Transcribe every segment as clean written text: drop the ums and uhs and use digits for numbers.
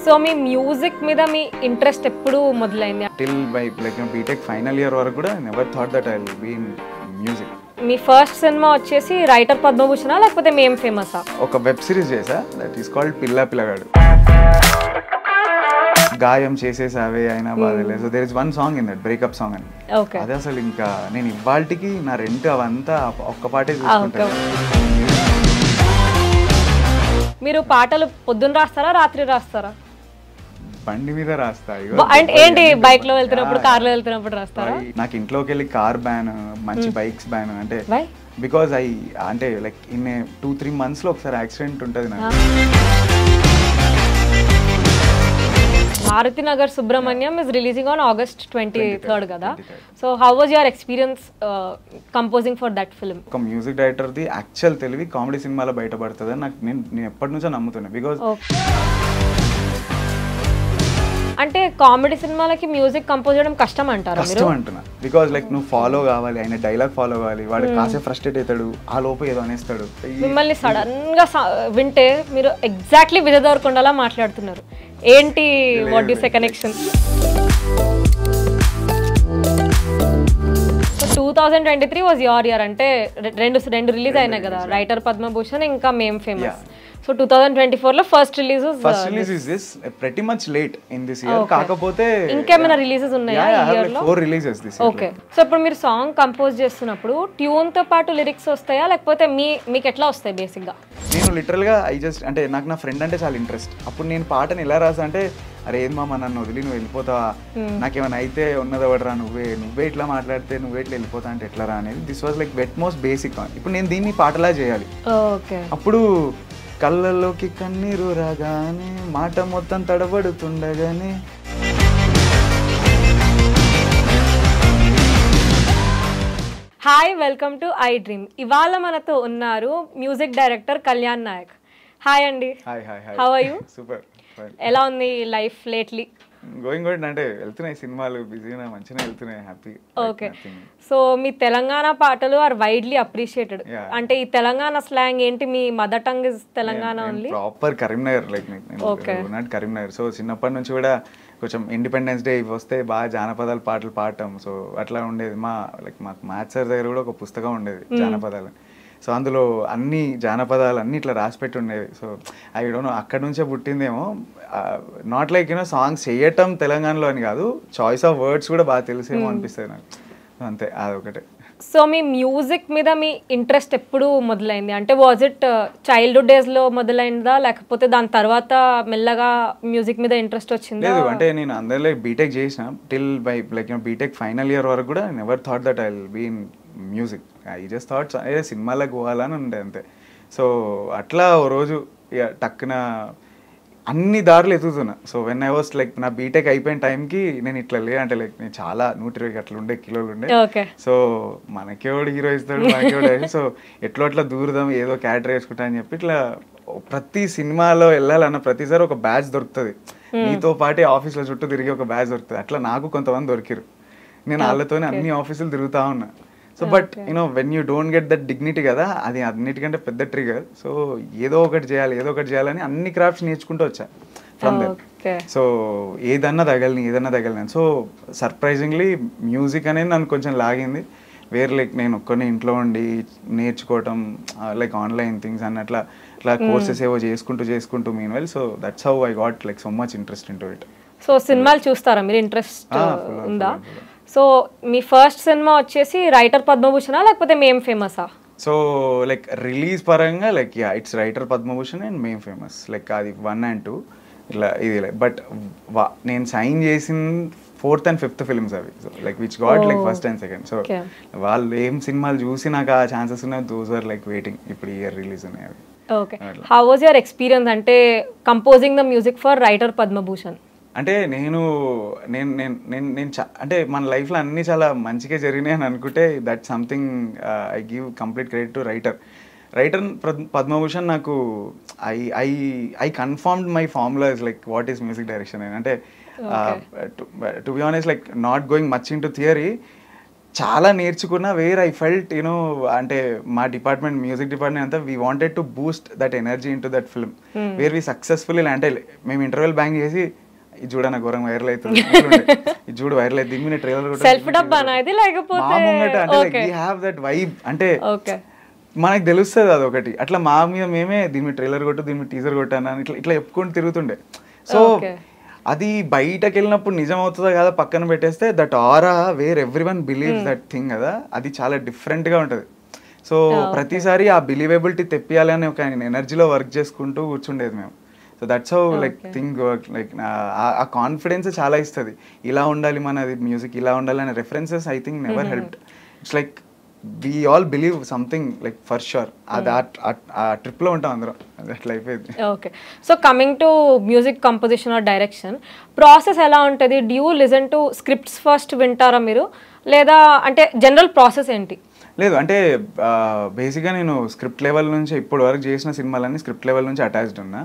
So మీ music మీద మీ interest ఎప్పుడు మొదలైంది? Till by like BTech final year వరకు కూడా never thought that I will be in music. మీ ఫస్ట్ సినిమా వచ్చేసి రైటర్ పద్మభూషణ లేకపోతే మేం ఫేమసా? ఒక వెబ్ సిరీస్ చేసా, that is called Pilla Pillagadu. గాయం చేసేసావే అయినా బాధలే. So there is one song in that, breakup song అని. అది అసలు ఇంకా నేను ఇవాళకి నా రెంట్ అవంతా ఒక్క పాటే చూసుకుంటాను. మీరు పాటలు పొద్దున్న రాస్తారా రాత్రి రాస్తారా? బండి మీద రాస్తా. అంటే ఏంటి, బైక్ లో వెళ్తున్నప్పుడు కార్ లో వెళ్తున్నప్పుడు రాస్తారా? నాకు ఇంట్లోకి వెళ్ళి కార్ బ్యాన్, మంచి బైక్స్ బ్యాన్. అంటే బికాజ్ అంటే లైక్ ఇన్ 2-3 months లో ఒకసారి యాక్సిడెంట్ ఉంటుంది నాకు. Maruti Nagar Subrahmanyam is releasing on August 23rd కదా. So how was your experience composing for that film? ఒక మ్యూజిక్ డైరెక్టర్ ది యాక్చువల్ తెలివి కామెడీ సినిమాలో బయటపడుతుందని నాకు నేను ఎప్పటి నుంచో నమ్ముతున్నా. బికాజ్ అంటే కామెడీ సినిమాలకి మ్యూజిక్ కంపోజ్ చేయడం కష్టం అంటారు? కష్టం అంటున్నా. బికాజ్ లైక్ నువ్వు ఫాలో కావాలి, ఆయన డైలాగ్ ఫాలో కావాలి, వాడు కాసేపు ఫ్రస్ట్రేట్ అవుతాడు, ఆ లోపు ఏదో అనేస్తాడు. మిమ్మల్ని సడన్ గా వింటే మీరు ఎగ్జాక్ట్లీ విజయ్ దేవరకొండలా మాట్లాడుతున్నారు. ఏంటి, what you say connection? 2023 was your year. అంటే రెండు రిలీజ్ అయినాయి కదా, రైటర్ పద్మభూషణ్ ఇంకా మేం ఫేమస్. సో 2024 లో first release is this, pretty much late in this year. కాకపోతే ఇంకేమైనా రిలీజెస్ ఉన్నాయా ఈ ఇయర్ లో? 4 releases this year. Okay. So ఇప్పుడు మీరు సాంగ్ కంపోజ్ చేస్తున్నప్పుడు ట్యూన్ తో పాటు లిరిక్స్ వస్తాయా, లేకపోతే మీకు ఎట్లా వస్తాయి బేసిక్ గా? నేను లిటరల్ గా అంటే నాకు నా ఫ్రెండ్ అంటే చాలా ఇంట్రెస్ట్. అప్పుడు నేను పాటను ఎలా రాసా అంటే, అరే ఏది మామ నన్ను వదిలి నువ్వు వెళ్ళిపోతావా, నాకేమైనా అయితే ఉన్నదవడరా, నువ్వే ఇట్లా మాట్లాడితే నువ్వే ఇట్లా వెళ్ళిపోతా అంటే ఎట్లా రా అనేది. This was like what most basic. ఇప్పుడు నేను దీన్ని పాటలా చేయాలి. అప్పుడు కళ్ళల్లోకి కన్నీరు రాగానే మాట మొత్తం తడబడుతుండగానే hi, welcome to iDream. ఇవాళ మనతో ఉన్నారు music director Kalyan Nayak. Hi అండి. How are you? సూపర్. ఎలా ఉంది లైఫ్ లేట్లీ? Going good. అంటే వెళ్తున్నాయి సినిమాలు, బిజీగా మంచిగా వెళ్తున్నాయి, హ్యాపీ. ఓకే. సో మీ తెలంగాణ పాటలు ఆర్ వైడ్లీ అప్రిషియేటెడ్. అంటే ఈ తెలంగాణ స్లాంగ్ ఏంటి, మీ mother tongue is Telangana only? Proper Karimnagar, like నేను కరీంనగర్. సో చిన్నప్పటి నుంచి కూడా కొంచెం ఇండిపెండెన్స్ డే వస్తే బాగా జానపదాలు పాటలు పాడటం. సో అట్లా ఉండేది. మాకు మ్యాథ్స్ సార్ దగ్గర కూడా ఒక పుస్తకం ఉండేది జానపదాలు. సో అందులో అన్ని జానపదాలు అన్ని ఇట్లా రాసిపెట్టి ఉండేవి. సో ఐ డోంట్ నో అక్కడ నుంచే పుట్టిందేమో. నాట్ లైక్ సాంగ్స్ చేయటం తెలంగాణలో అని కాదు, చాయిస్ ఆఫ్ వర్డ్స్ కూడా బాగా తెలిసేమో అనిపిస్తుంది నాకు. అంతే, అదొకటే. సో మీ మ్యూజిక్ మీద మీ ఇంట్రెస్ట్ ఎప్పుడు మొదలైంది? అంటే వాజ్ ఇట్ చైల్డ్హుడ్ డేస్ లో మొదలైందా, లేకపోతే దాని తర్వాత మెల్లగా మ్యూజిక్ మీద ఇంట్రెస్ట్ వచ్చిందా? లేదు, అంటే నేను అందరిలో బీటెక్ చేసిన. Till by like BTech final year వరకు కూడా never thought that I will be in music. I just thought అదే సినిమాలకు పోవాలని ఉండే అంతే. సో అట్లా ఓ రోజు టక్కున అన్ని దారులు ఎదుగుతున్నా. So when I was like నా బీటెక్ అయిపోయిన టైంకి నేను ఇట్లా అంటే లైక్ నేను చాలా 120 అట్లా ఉండే కిలోలు ఉండే. సో మనకేవాడు హీరో ఇస్తాడు, మనకేవాడు. సో ఎట్లా అట్లా దూరదాం, ఏదో క్యారెక్టర్ వేసుకుంటా అని చెప్పి ఇట్లా ప్రతి సినిమాలో వెళ్ళాలన్న ప్రతిసారి ఒక బ్యాచ్ దొరుకుతుంది. నీతో పాటే ఆఫీస్లో చుట్టూ తిరిగి ఒక బ్యాచ్ దొరుకుతుంది. అట్లా నాకు కొంతమంది దొరికిరు. నేను వాళ్ళతోనే అన్ని ఆఫీసులు తిరుగుతా ఉన్నా. So but when you don't get that dignity కదా, అది అన్నిటికంటే పెద్ద ట్రిగర్. సో ఏదో ఒకటి చేయాలని అన్ని క్రాఫ్ట్స్ నేర్చుకుంటూ వచ్చా ఫ్రమ్ దట్. సో ఏదన్నా తగలని. సో సర్ప్రైజింగ్లీ మ్యూజిక్ అనేది నన్ను కొంచెం లాగింది. వేరే లైక్ నేను ఒక్కడిని ఇంట్లో ఉండి నేర్చుకోవటం, లైక్ ఆన్లైన్ థింగ్స్ అన్నట్లా కోర్సెస్ ఏవో చేసుకుంటూ mean well. So that's how I got like so much interest in to it. So సినిమాలు చూస్తారా మీరు? ఇంట్రెస్ట్ ఉందా? సో మీ ఫస్ట్ సినిమా వచ్చేసి రైటర్ పద్మభూషణ లేకపోతే మేం ఫేమసా? సో లైక్ రిలీజ్ పరంగా like it's writer Padma Bhushan and మేం ఫేమస్. లైక్ అది 1 and 2 ఇట్లా ఇది. బట్ నేను సైన్ చేసిన 4th and 5th ఫిల్మ్స్ అవి. So like which got like first and second. So వాళ్ళు ఏం సినిమాలు చూసి నాకు ఆ ఛాన్సెస్ ఉన్నాయి, దోస్ ఆర్ లైక్ వెయిటింగ్. ఇప్పుడు ఇయర్ రిలీజ్ ఉన్నాయి అవి. Okay. How was your experience అంటే composing the music for Writer Padmabhushan? అంటే నేను అంటే మన లైఫ్లో అన్నీ చాలా మంచిగా జరిగినాయి అని అనుకుంటే that something I give complete credit to Writer Padmabhushan. నాకు I confirmed my formula is like what is music direction అని. అంటే to be honest like not going much in to theory, చాలా నేర్చుకున్నా వేర్ ఐ ఫెల్ట్ యూనో అంటే మా department music department అంతా we wanted to boost that energy in to that film where we successfully అంటే మేము interval bank చేసి ఇది చూడన్న ఘోరం వైరల్ అవుతుంది ఇది చూడు వైరల్ అవుతుంది దీని మీద ట్రైలర్ సెల్ఫ్ డబ్బా అనేది లేకపోతే అంటే వీ హ్యావ్ దట్ వైబ్ అంటే మనకు తెలుస్తుంది అది ఒకటి అట్లా మా మీద మేమే దీని మీద ట్రైలర్ కొట్టు దీని మీద టీజర్ కొట్టాను ఇట్లా ఇట్లా చెప్పుకుంటూ తిరుగుతుండే సో అది బయటకు వెళ్ళినప్పుడు నిజం అవుతుందా కదా పక్కన పెట్టేస్తే that aura where every one believes that thing కదా అది చాలా డిఫరెంట్గా ఉంటుంది సో ప్రతిసారి ఆ బిలీవబిలిటీ తెప్పియాలి అని ఒక ఎనర్జీలో వర్క్ చేసుకుంటూ కూర్చుండేది మేము so that's how like thing work like ఆ కాన్ఫిడెన్స్ చాలా ఇస్తుంది ఇలా ఉండాలి మనది మ్యూజిక్ ఇలా ఉండాలి అనే references I think never helped it's like we all believe something like for sure ఆ ట్రిప్ లో ఉంటాం అందరం అట్లా అయిపోయింది okay so coming to music composition or direction process ఎలా ఉంటుంది do you listen to scripts first వింటారా మీరు లేదా అంటే జనరల్ ప్రాసెస్ ఏంటి లేదు అంటే బేసిక్గా నేను స్క్రిప్ట్ లెవెల్ నుంచి ఇప్పటి వరకు చేసిన సినిమాలన్నీ స్క్రిప్ట్ లెవెల్ నుంచి అటాచ్డ్ ఉన్నా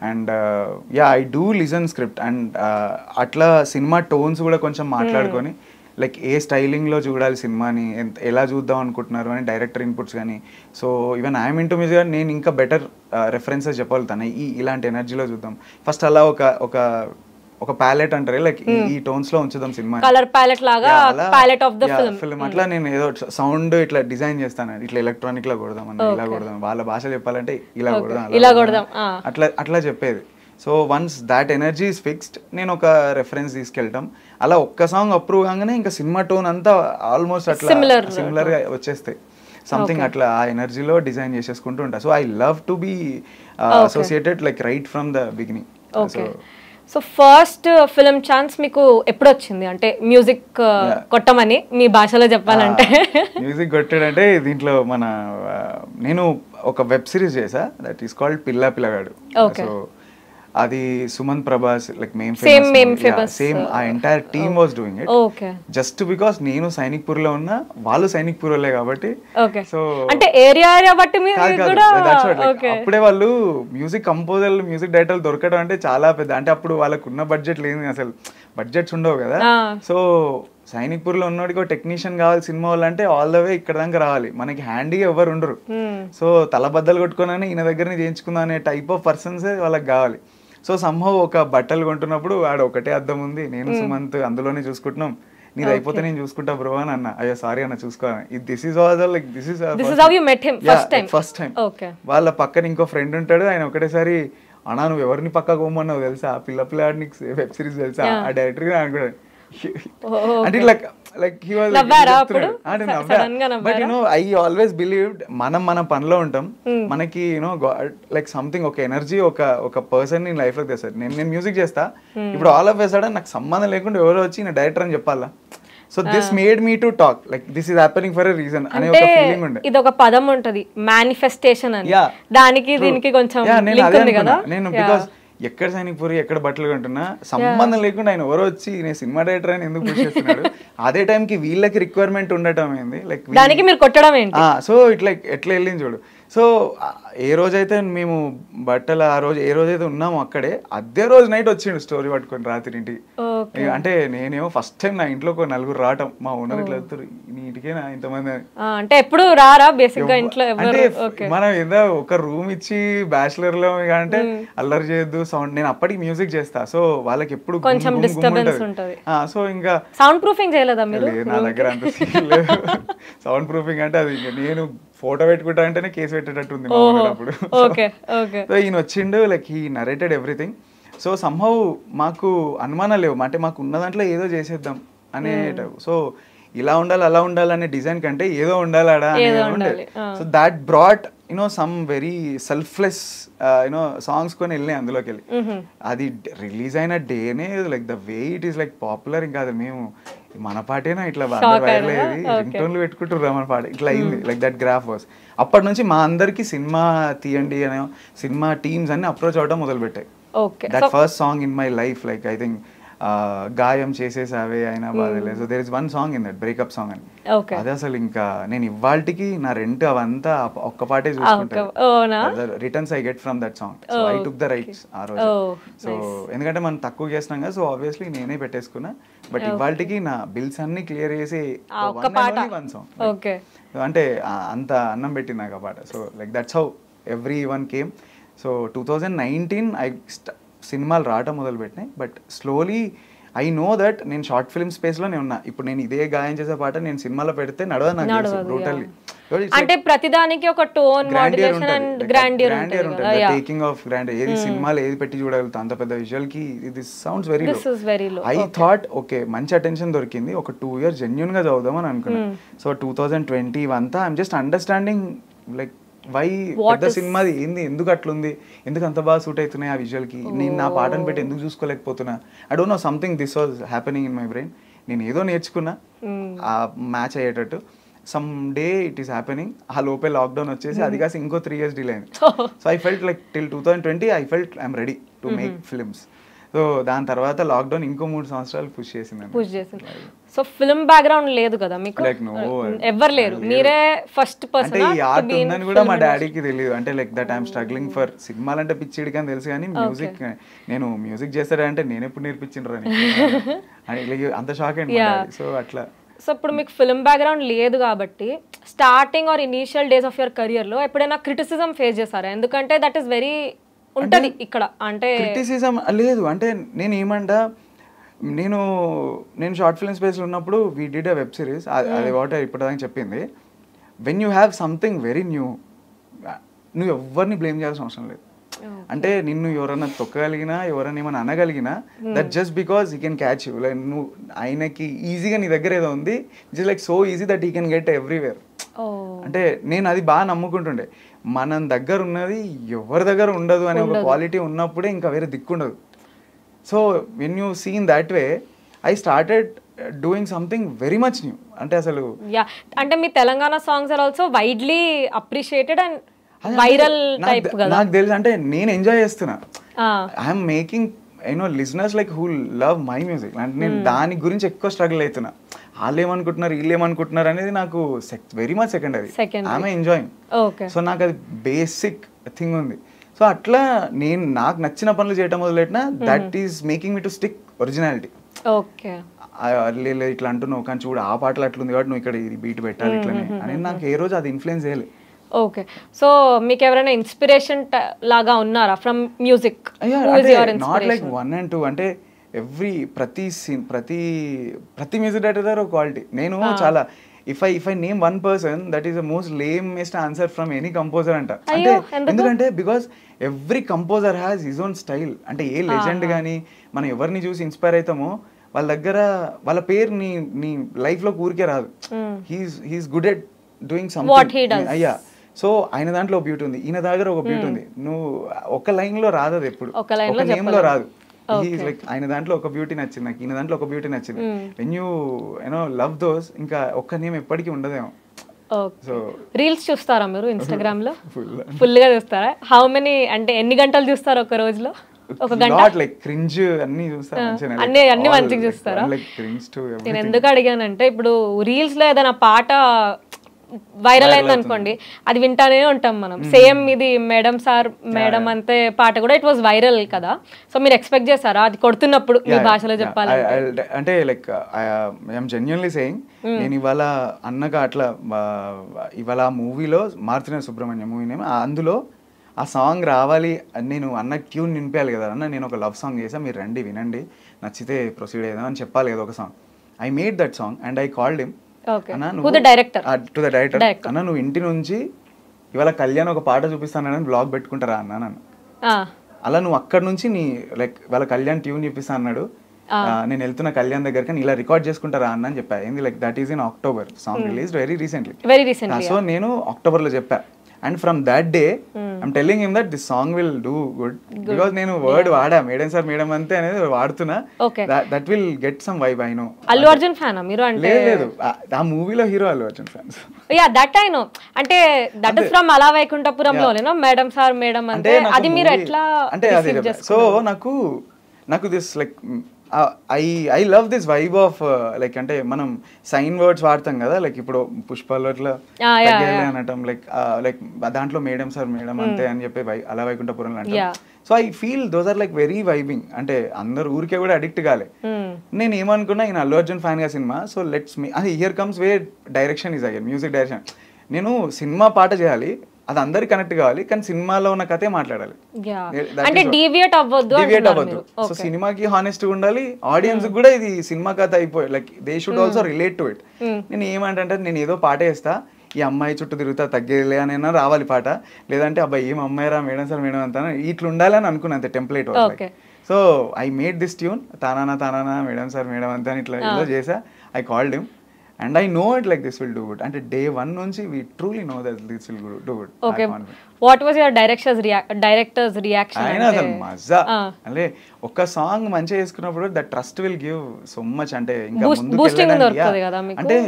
and yeah I do listen script and అట్లా సినిమా టోన్స్ కూడా కొంచెం మాట్లాడుకొని లైక్ ఏ స్టైలింగ్లో చూడాలి సినిమాని ఎలా చూద్దాం అనుకుంటున్నారు అని డైరెక్టర్ ఇన్పుట్స్ కానీ so even I'm into music కానీ నేను ఇంకా బెటర్ రెఫరెన్సెస్ చెప్పగలుగుతాను ఇలాంటి ఎనర్జీలో చూద్దాం ఫస్ట్ అలా ఒక ప్యాలెట్ అంటారు లైక్ ఈ టోన్స్ లో ఉంచుదాం సినిమా కలర్ ప్యాలెట్ లాగా ప్యాలెట్ ఆఫ్ ద ఫిల్మ్ అట్లా నేను ఏదో సౌండ్ ఇట్లా డిజైన్ చేస్తాను ఇట్లా ఎలక్ట్రానిక్ లా కొడదాం అన్న ఇలా కొడదాం వాళ్ళ భాష చెప్పాలంటే ఇలా కొడదాం అట్లా చెప్పేది so once that energy is fixed నేను ఒక రెఫరెన్స్ తీసుకెళ్తాం అలా ఒక్క సాంగ్ అప్రూవ్ కాగానే ఇంకా సినిమా టోన్ అంతా ఆల్మోస్ట్ అట్లా సిమిలర్గా వచ్చేస్తాయి సంథింగ్ అట్లా ఆ ఎనర్జీలో డిజైన్ చేసేసుకుంటూ ఉంటా so I love to be associated like right from the beginning so first film chance మీకు ఎప్పుడు వచ్చింది అంటే మ్యూజిక్ కొట్టమని మీ భాషలో చెప్పాలంటే మ్యూజిక్ కొట్టాడంటే దీంట్లో నేను ఒక వెబ్ సిరీస్ చేసా దట్ ఈస్ కాల్డ్ పిల్లా పిల్లగాడు సో అది సుమంత్ ప్రభాస్ లైక్ సేమ్ ఆ entire team was doing it just because నేను సైనిక్పూర్ లో ఉన్నా వాళ్ళు సైనిక్పూర్ వాళ్ళే కాబట్టి సో అంటే ఏరియా బట్టి అప్పుడే వాళ్ళు మ్యూజిక్ కంపోజర్లు మ్యూజిక్ డైరెక్టర్లు దొరకడం అంటే చాలా పెద్ద అంటే అప్పుడు వాళ్ళకు ఉన్న బడ్జెట్ లేదు అసలు బడ్జెట్స్ ఉండవు కదా సో సైనిక్పూర్ లో ఉన్నోడికి టెక్నీషియన్ కావాలి సినిమా వాళ్ళు అంటే ఆల్ ద వే ఇక్కడ దాకా రావాలి మనకి హ్యాండీగా ఎవరు ఉండరు సో తలబద్దలు కొట్టుకుని ఈయన దగ్గరనే చేయించుకుందాం అనే టైప్ ఆఫ్ పర్సన్స్ వాళ్ళకి కావాలి సో సంహవ్ ఒక బట్టలు కొంటున్నప్పుడు ఆడ ఒకటే అద్దం ఉంది నేను సుమంత్ అందులోనే చూసుకుంటున్నాం నీది అయిపోతే నేను చూసుకుంటా బ్రో అని అన్న అయ్యో సారీ అన్న చూసుకోవాలి this is all like this is first time వాళ్ళ పక్కన ఇంకో ఫ్రెండ్ ఉంటాడు ఆయన ఒకటేసారి అన్నా నువ్వు ఎవరిని పక్కకు పోమన్నావు తెలుసా పిల్లపిల్లాడి నీకు వెబ్ సిరీస్ తెలుసా ఆ డైరెక్టర్ గా అనుకున్నాడు అంటే like he was but you know I always believed మన పనిలో ఉంటాం మనకి లైక్ సంథింగ్ ఒక ఎనర్జీ ఒక పర్సన్ ని లైఫ్ లో తెస్తారు నేను మ్యూజిక్ చేస్తా ఇప్పుడు ఆల్ ఆఫ్ ఎ సడన్ నాకు సంబంధం లేకుండా ఎవరో వచ్చి నా డైరెక్టర్ అని చెప్పాలా so this made me to talk like this is happening for a reason అనే ఒక ఫీలింగ్ ఉండే ఇది ఒక పదం ఉంటది మేనిఫెస్టేషన్ అని దానికి దీనికి కొంచెం లింక్ ఉంది కదా నేను బికాజ్ ఎక్కడ సైనిక్పూరి ఎక్కడ బట్టలు కొంటున్నా సంబంధం లేకుండా ఆయన ఎవరో వచ్చి నేను సినిమా డైరెక్టర్ అని ఎందుకు పుష్ చేస్తున్నాడు అదే టైంకి వీళ్ళకి రిక్వైర్మెంట్ ఉండటం ఏంది లైక్ దానికి మీరు కొట్టడం ఏంటి సో ఇట్లా ఎట్లా వెళ్ళింది చూడు సో ఏ రోజైతే మేము బట్టలు ఆ రోజు ఏ రోజైతే ఉన్నామో అక్కడే అదే రోజు నైట్ వచ్చిండు స్టోరీ పట్టుకొని రాత్రి ఇంటికి అంటే నేనేమో ఫస్ట్ టైం నా ఇంట్లో ఒక నలుగురు రావటం మా ఓనర్ ఇట్లా వెళ్తారు నీటికేనా ఇంతమంది అంటే ఎప్పుడు రారా బేసిక్ గా ఇంట్లో మనం ఏదో ఒక రూమ్ ఇచ్చి బ్యాచిలర్ లో అంటే అల్లరి చేయొద్దు సౌండ్ నేను అప్పటికి మ్యూజిక్ చేస్తా సో వాళ్ళకి ఎప్పుడు కొంచెం డిస్టర్బెన్స్ ఉంటది సో ఇంకా సౌండ్ ప్రూఫింగ్ చేయలేదా మీరు నా దగ్గర అంత సీన్ లేదు సౌండ్ ప్రూఫింగ్ అంటే అది నేను ఫోటో పెట్టుకుంటా అంటేనే కేసు పెట్టేటట్టు ఉంది అప్పుడు సో ఈయన వచ్చిండు like he narrated everything so somehow మాకు అనుమానాలు లేవు అంటే మాకు ఉన్న దాంట్లో ఏదో చేసేద్దాం అనే సో ఇలా ఉండాలి అలా ఉండాలి అనే డిజైన్ కంటే ఏదో ఉండాలాడా అనేది ఉండేది so that brought some very selfless songs కొని వెళ్ళినాయి అందులోకి వెళ్ళి అది రిలీజ్ అయిన డేనే like the way it is like popular ఇంకా అది మేము మన పాటేనా ఇట్లా వైరల్ అయ్యేది రింగ్ టోన్లు పెట్టుకుంటుర్రా మన పాట ఇట్లా అయింది లైక్ దట్ గ్రాఫ్ వాస్ అప్పటి నుంచి మా అందరికి సినిమా తీయండి అనే సినిమా టీమ్స్ అన్ని అప్రోచ్ అవడం మొదలు పెట్టాయి that first song in my life like I think గాయం చేసేసావే అయినా బాధలేదు. So there is one song in that breakup song అని. అది అసలు ఇంకా నేను ఇవాళకి నా రెంట్ అవంతా ఒక్క పాటే చూసుకుంటాను. Returns I get from that song. So I took the rights ఆ రోజు. సో ఎందుకంటే మనం తక్కువ చేస్తున్నాం కదా, సో ఆబ్వియస్లీ నేనే పెట్టేసుకున్నా. బట్ ఇవాళకి నా బిల్స్ అన్ని క్లియర్ చేసి వన్ సాంగ్ అంటే అంత అన్నం పెట్టింది నాకు ఆ పాట. So like that's how every one came. So 2019 సినిమాలు రావటం మొదలుపెట్టినాయి. But slowly I know that నేను షార్ట్ ఫిల్మ్ స్పేస్లోనే ఉన్నా. ఇప్పుడు నేను ఇదే గాయం చేసే పాట నేను సినిమాలో పెడితే నడవదు నాకు తెలుసు బ్రూటల్లీ. అంటే ప్రతిదానికి ఒక టోన్ మాడ్యులేషన్ అండ్ గ్రాండియర్ ఉంటుంది. టేకింగ్ ఆఫ్ గ్రాండియర్ ఏది సినిమాలో ఏది పెట్టి చూడగలుగుతా అంత పెద్ద విజువల్ కి this sounds very low. I thought okay మంచి అటెన్షన్ దొరికింది, ఒక 2 years జెన్యూన్ గా చదువుదాం అని అనుకున్నాను. సో 2020 అంతా I'm just understanding like why పెద్ద సినిమాది ఏంది, ఎందుకు అట్లుంది, ఎందుకు అంత బాగా సూట్ అవుతున్నాయి ఆ విజువల్ కి, నేను నా పాటను పెట్టి ఎందుకు చూసుకోలేకపోతున్నా. I don't know something this was happening in my brain. నేను ఏదో నేర్చుకున్నా ఆ మ్యాచ్ అయ్యేటట్టు. Some day it is happening. ఆ లోపే లాక్డౌన్ వచ్చేసి అది కాసి ఇంకో 3 years డిలే అయింది. So I felt like till 2020 I felt I'm ready to make films. So దాని తర్వాత లాక్డౌన్ ఇంకో 3 సంవత్సరాలు పుష్ చేసింది. సో ఫిల్మ్ బ్యాక్గ్రౌండ్ లేదు కదా మీకు? ఎవరు లేరు, మీరే ఫస్ట్ పర్సన్. అంటే ఈ ఆర్ట్ ఉందని కూడా మా డాడీకి తెలియదు. అంటే like that I'm struggling for సినిమాలంటే పిచ్చిడికి అని తెలుసు, కానీ మ్యూజిక్ నేను మ్యూజిక్ చేస్తాడంటే నేను ఎప్పుడు నేర్పించిండ్రు అని అంత షాక్ అయింది. సో అట్లా. సో ఇప్పుడు మీకు ఫిల్మ్ బ్యాక్గ్రౌండ్ లేదు కాబట్టి starting or initial days of your కెరియర్లో ఎప్పుడైనా క్రిటిసిజం ఫేస్ చేశారా? ఎందుకంటే దట్ ఈస్ వెరీ ఉంటది ఇక్కడ. అంటే క్రిటిసిజం లేదు అంటే నేను ఏమంటా, నేను షార్ట్ ఫిల్మ్ స్పేస్లో ఉన్నప్పుడు we did a web series. అది వాట్ ఇప్పటిదాకా చెప్పింది. When you have something very new, నువ్వు ఎవరిని బ్లేమ్ చేయాల్సిన అవసరం లేదు. అంటే నిన్ను ఎవరన్నా తొక్కగలిగినా ఎవరన్నా ఏమైనా అనగలిగినా that just because he can catch you. Like నువ్వు ఆయనకి ఈజీగా నీ దగ్గర ఏదో ఉంది, it's like so easy that he can get everywhere. అంటే నేను అది బాగా నమ్ముకుంటుండే. మన దగ్గర ఉన్నది ఎవరి దగ్గర ఉండదు అనే ఒక క్వాలిటీ ఉన్నప్పుడే ఇంకా వేరే దిక్కుండదు. So when you see in that way I started doing something very much new. అంటే అసలు అంటే మీ Telangana songs are also widely appreciated and viral type కదా. నాకు తెలుసు, అంటే నేను ఎంజాయ్ చేస్తున్నా. I'm making you know listeners like who love my music. అంటే నేను దాని గురించి ఎక్కువ స్ట్రగుల్ అవుతున్నా. వాళ్ళు ఏమనుకుంటున్నారు వీళ్ళు ఏమనుకుంటున్నారు అనేది నాకు very much secondary. I'm enjoying. So నాకు అది బేసిక్ థింగ్ ఉంది. సో అట్లా నేను నాకు నచ్చిన పనులు చేయటం మొదలెట్టిన that is making me to stick originality. ఇట్లా అంటున్నావు కానీ చూడు ఆ పాటలు అట్లుంది కాబట్టి నువ్వు ఇక్కడ ఇది బీట్ పెట్టాలి ఇట్లనే అని నాకు ఏ రోజు అది ఇన్ఫ్లుయెన్స్ చేయలేదు. ఓకే. సో మీకు ఎవరైనా ఇన్స్పిరేషన్ లాగా ఉన్నారా from music? Not like 1 and 2. అంటే ప్రతి మ్యూజిక్ డైరెక్టర్ ఒక క్వాలిటీ. నేను చాలా if I name one person, that is the most lamest answer from any composer అంట. అంటే ఎందుకంటే because every composer has his own style. అంటే ఏ లెజెండ్ కానీ మనం ఎవరిని చూసి ఇన్స్పైర్ అవుతామో వాళ్ళ దగ్గర వాళ్ళ పేరు నీ లైఫ్ లో ఊరికే రాదు. He's good at doing something. అయ్యా సో ఆయన దాంట్లో ఒక బ్యూటీ ఉంది, ఈయన దగ్గర ఒక బ్యూటీ ఉంది. నువ్వు ఒక లైన్ లో రాదు, అది ఎప్పుడు ఒక నేమ్ లో రాదు. లైక్ ఆయన దాంట్లో ఒక బ్యూటీ నచ్చింది నాకు, ఈయన దాంట్లో ఒక బ్యూటీ నచ్చింది. When you you know love those ఇంకా ఒక్క నేమ్ ఎప్పటికీ ఉండదేమో. సో రీల్స్ చూస్తారా మీరు ఇన్స్టాగ్రామ్ లో? ఫుల్ గా చూస్తారా? హౌ మెనీ, అంటే ఎన్ని గంటలు చూస్తారు ఒక రోజులో? ఒక గంట? లైక్ క్రింజ్ అన్ని చూస్తారా? అన్ని మంచిగా చూస్తారా? నేను ఎందుకు అడిగానంటే ఇప్పుడు రీల్స్ లో ఏదైనా పాట వైరల్ అయింది అనుకోండి, అది వింటానే ఉంటాం మనం. సేమ్ ఇది మేడం సార్ మేడం అంతే పాట కూడా ఇట్ వాజ్ వైరల్ కదా. సో మీరు ఎక్స్పెక్ట్ చేశారా అది కొడుతున్నప్పుడు మీ భాషలో చెప్పాలి అంటే? లైక్ ఐఎమ్ జెన్యున్లీ సేయింగ్, నేను ఇవాళ అన్నగా అట్లా ఇవాళ మూవీలో మారుతున్న సుబ్రహ్మణ్యం మూవీ నేమ్, అందులో ఆ సాంగ్ రావాలి, నేను అన్న ట్యూన్ నింపేయాలి కదా అన్న. నేను ఒక లవ్ సాంగ్ చేసాను, మీరు రండి వినండి, నచ్చితే ప్రొసీడ్ అయ్యాం అని చెప్పాలి కదా ఒక song. I made that song and I called him. అన్న నువ్వు ఇంటి నుంచి ఇవాళ కళ్యాణ్ ఒక పాట చూపిస్తానని బ్లాగ్ పెట్టుకుంటారా అన్న నన్ను. అలా నువ్వు అక్కడ నుంచి నీ లైక్ వాళ్ళ కళ్యాణ్ ట్యూన్ చూపిస్తా అన్నాడు, నేను వెళ్తున్న కళ్యాణ్ దగ్గర ఇలా రికార్డ్ చేసుకుంటారా అన్న అని చెప్పా. ఏంది like that is in October, song release very recently. So నేను అక్టోబర్ లో చెప్పా. And from that day, I'm telling him that this song will do good. Because నేను వర్డ్ వాడా మేడం సార్ మేడం అంతే అనేది వాడుతున్నా. That will get some vibe, I know. Allu Arjun ఫ్యానా మీరు? అంటే లేదు, ఆ మూవీలో hero Allu Arjun fans. Yeah that I know. అంటే దట్ ఇస్ ఫ్రమ్ అలా వైకుంఠపురంలోనేనా మేడం సార్ మేడం అంటే? అది మీరు ఎట్లా అంటే అది సో నాకు this like I love this vibe of like అంటే మనం సైన్ వర్డ్స్ వాడతాం కదా, లైక్ ఇప్పుడు పుష్పాల్లో ఇట్లా అనటం, లైక్ దాంట్లో మేడం సార్ మేడం అంతే అని చెప్పి అలా వైకుంఠపురంలో అంటాం. So I feel those are like very vibing. అంటే అందరు ఊరికే కూడా అడిక్ట్ కాలే. నేను ఏమనుకున్నా, ఈయన అల్లు అర్జున్ ఫ్యాన్ గా సినిమా, సో లెట్స్ మీ అది here comes way direction is again music direction. నేను సినిమా పాట చేయాలి, అది అందరికి కనెక్ట్ కావాలి, కానీ సినిమాలో ఉన్న కథే మాట్లాడాలి, డీవియేట్ అవ్వద్దు. సో సినిమాకి హానెస్ట్ ఉండాలి, ఆడియన్స్ కూడా ఇది సినిమా కథ అయిపోయి like they should also relate to it. నేను ఏమంటే నేను ఏదో పాట వేస్తా, ఈ అమ్మాయి చుట్టూ తిరుగుతా తగ్గేలే అని రావాలి పాట, లేదంటే అబ్బాయి ఏం అమ్మాయి రా మేడం సార్ మేడం అంతా ఇట్లా ఉండాలి అని అనుకున్నా అంతే, template. So I made this tune, తానా మేడం సార్ మేడం అంతా అని ఇట్లా ఇలా చేసా. I called him and I know it like this will do good. And day one nunchi we truly know that this will do good. Okay, what was your director's reaction? Aina asal mazza alle oka song manchiga cheskunnappudu that trust will give so much, ante inga munduku వెళ్ళడానికి కదా మీకు. అంటే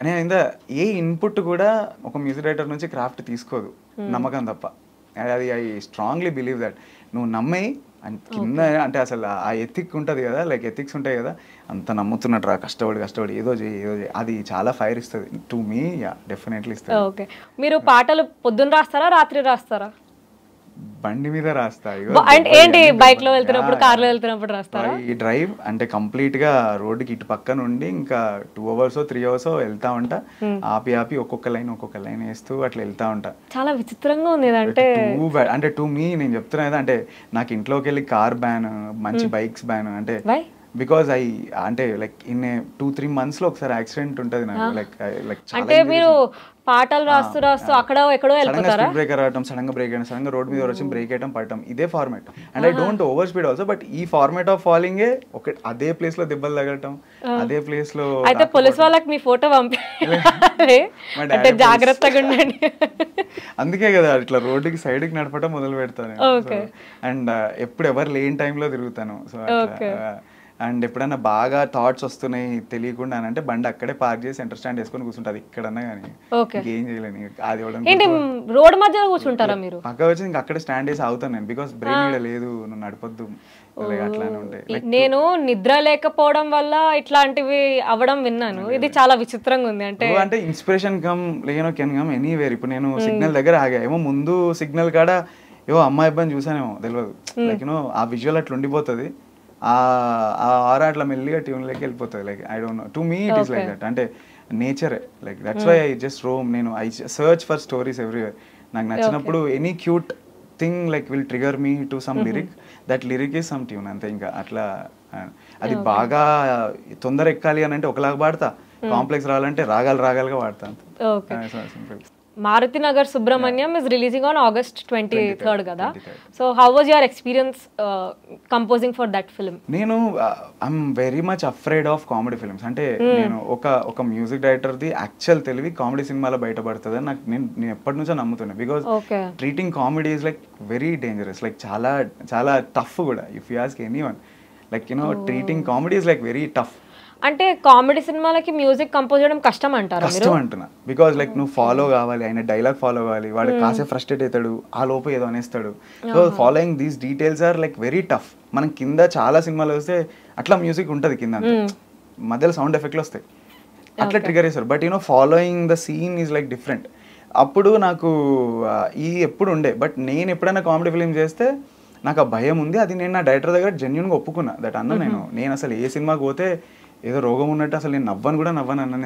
నేను ఇందా ఏ input కూడా ఒక music director నుంచి craft తీసుకోదు, నమ్మకం తప్ప. అది ఐ స్ట్రాంగ్లీ బిలీవ్ దట్. నువ్వు నమ్మేయి కింద, అంటే అసలు ఆ ఎథిక్ ఉంటుంది కదా, లైక్ ఎథిక్స్ ఉంటాయి కదా, అంత నమ్ముతున్నట్టు రా, కష్టపడి ఏదో చేయి, అది చాలా ఫైర్ ఇస్తుంది టు మీ. యా డెఫినెట్లీ ఇస్తుంది. ఓకే, మీరు పాటలు పొద్దున్న రాస్తారా రాత్రి రాస్తారా? బండి మీద రాస్తా. ఏంటి బైక్ లో వెళ్తున్నప్పుడు, కార్ లో వెళ్తున్నప్పుడు రాస్తారా? ఈ డ్రైవ్ అంటే కంప్లీట్ గా రోడ్డుకి ఇటు పక్క నుండి ఇంకా 2 hours 3 hours వెళ్తా ఉంటా, ఆపి ఒక్కొక్క లైన్ వేస్తూ అట్లా వెళ్తా ఉంటా. చాలా విచిత్రంగా ఉంది అంటే టు మీ నేను చెప్తున్నా కదా, అంటే నాకు ఇంట్లోకి వెళ్ళి కార్ బ్యాన్, మంచి బైక్స్ బ్యాన్. అంటే బికాజ్ అంటే లైక్ ఇన్ 2-3 months లో ఒకసారి యాక్సిడెంట్ ఉంటుంది నాకు. లైక్ అంటే మీరు పాటలు రాస్తూ అక్కడ ఎక్కడో వెళ్ళిపోతారా? బ్రేక్ రావడం, సడన్ గా బ్రేక్ అయ్యడం, సడన్ గా రోడ్ మీద వచ్చి బ్రేక్ అయ్యడం, పడటం, ఇదే format. And I don't over speed also, but ఈ ఫార్మాట్ ఆఫ్ ఫాలింగ్ అదే ప్లేస్ లో దెబ్బలు తగలటం, అదే ప్లేస్ లో. అయితే పోలీస్ వాళ్ళకి మీ ఫోటో పంపి జాగ్రత్తగా ఉండండి. అందుకే కదా ఇట్లా రోడ్డుకి సైడ్ కి నడపడం మొదలు పెడతాను. అండ్ ఎప్పుడు ఎవరు లేని టైంలో తిరుగుతాను. సో అండ్ ఎప్పుడైనా బాగా థాట్స్ వస్తున్నాయి తెలియకుండా అంటే బండి అక్కడే పార్క్ చేసి సెంటర్ స్టాండ్ వేసుకొని కూర్చుంటుంది ఎక్కడన్నా కానీ, ఏం చేయలేని. అది రోడ్ మధ్య కూర్చుంటారా మీరు? పక్క వచ్చి ఇంకా అక్కడే స్టాండ్ వేసి అవుతాను నేను, బికాస్ బ్రెయిన్ మీద లేదు, నువ్వు నడపొద్దు, అట్లానే ఉంటాయి. నేను నిద్ర లేకపోవడం వల్ల ఇట్లాంటివి అవ్వడం విన్నాను. ఇది చాలా విచిత్రంగా ఉంది. అంటే inspiration come can come anywhere. ఇప్పుడు నేను సిగ్నల్ దగ్గర ఆగా, ఏమో ముందు సిగ్నల్ కాడ ఏవో అమ్మాయి అబ్బాయిని చూసానేమో తెలియదు, లైక్ ఆ విజువల్ అట్లా ఉండిపోతుంది, ఆ ఆరా అట్లా మెల్లిగా ట్యూన్లోకి వెళ్ళిపోతుంది. Like I don't know, to me it is like that. అంటే నేచరే like that's why I just roam. నేను I search for stories everywhere. నాకు నచ్చినప్పుడు any cute thing like will trigger me to some lyric, that lyric is some tune అంతే. ఇంకా అట్లా అది బాగా తొందర ఎక్కాలి అని అంటే ఒకలాగా పాడతా, కాంప్లెక్స్ రావాలంటే రాగాలుగా పాడతా అంతే. Maruti Nagar Subramanyam is releasing on August 23rd కదా. So how was your experience composing for that film? నేను I'm very much afraid of comedy films. అంటే నేను ఒక మ్యూజిక్ డైరెక్టర్ ది యాక్చువల్ తెలివి కామెడీ సినిమాలో బయటపడుతుంది నాకు నేను ఎప్పటి నుంచో నమ్ముతున్నాను. Because treating comedy is like very dangerous, like చాలా టఫ్ కూడా. If you ask anyone, like treating comedy is like very tough. అంటే కామెడీ సినిమాలకి మ్యూజిక్ కంపోజ్ చేయడం కష్టం అంటారా? కష్టం అంటున్నా, బికాజ్ లైక్ నువ్వు ఫాలో కావాలి, ఆయన డైలాగ్ ఫాలో కావాలి, వాడు కాసేపు ఫ్రస్ట్రేట్ అవుతాడు, ఆ లోపు ఏదో అనేస్తాడు. So following these details are like very tough. మనం కింద చాలా సినిమాలు వస్తే అట్లా మ్యూజిక్ ఉంటుంది కింద, మధ్యలో సౌండ్ ఎఫెక్ట్లు వస్తాయి, అట్లా ట్రిగర్ చేస్తారు. But following the scene is like different. అప్పుడు నాకు ఎప్పుడు ఉండే, బట్ నేను ఎప్పుడైనా కామెడీ ఫిలిం చేస్తే నాకు ఆ భయం ఉంది. అది నేను నా డైరెక్టర్ దగ్గర జెన్యూన్గా ఒప్పుకున్నా దట్ అన్న నేను అసలు ఏ సినిమాకి పోతే ఏదో రోగం ఉన్నట్టు అసలు నేను నవ్వను అన్న.